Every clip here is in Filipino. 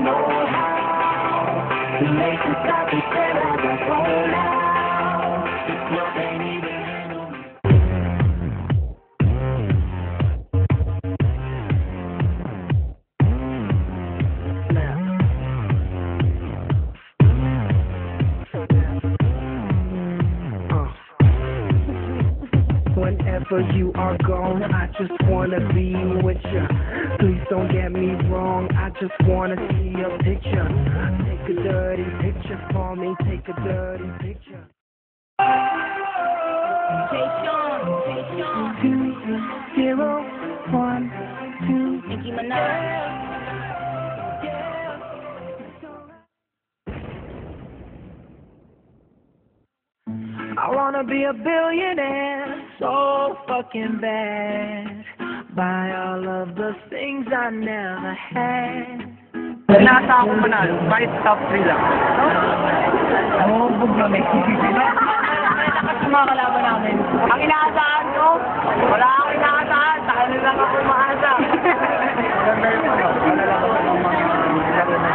know how to make it stop instead of just roll out. You can't even handle me. Whenever you are gone, I just wanna be with you. Please don't get me wrong, I just wanna see your picture. Take a dirty picture for me, take a dirty picture. Jason. 201 2. Nicki Minaj. I wanna be a billionaire, so fucking bad. Buy all of the things I never had. Nasa ako manalo, kahit top 3 lang. Namumubog namin. Malakas yung mga kalaban namin. Ang inaasahan ko, wala akong inaasahan. Sa kanila lang ako umaasa. Ganda yung ano, wala lang ako ng mga laro na.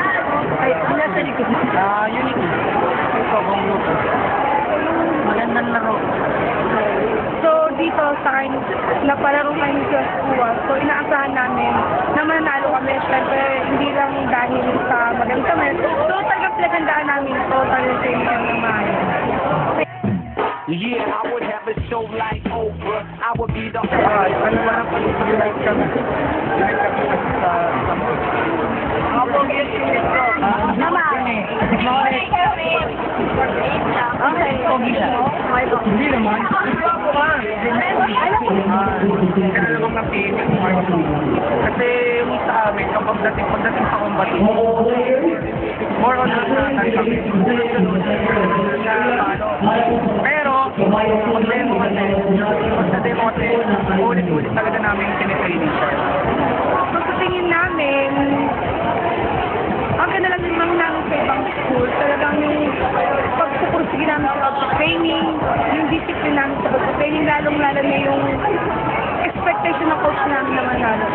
Ay, nasa likod mo? Unique. Ito, kung lupo. Magandang laro. So, dito sa akin, napalaro kami sa Suwa. So, inaasahan namin na mananalo kami. Siyempre, hindi lang dahil sa magaling kami. So, talagang namin total training ng maayos. Yeah, I would have a show like Oprah. I would be the Ano ba na pag-unite kami? Unite kami sa Ako, yes, bro. Tama. Okay. Pogi siya. Hindi naman. Kaya namang napili ko kasi yung sa amin, kapag pagdating sa combat, more on na kami. Pero, pag-demo kasi, pag-demo kasi, ulit-ulit talaga namin tinitraining siya. Sa tingin namin, ang ganda lang naman namin sa ibang school, talagang yung pagpupursige namin sa pag-training, yung discipline namin sa pag-training, lalong-lalo na yung expectation ng coach namin na manalo.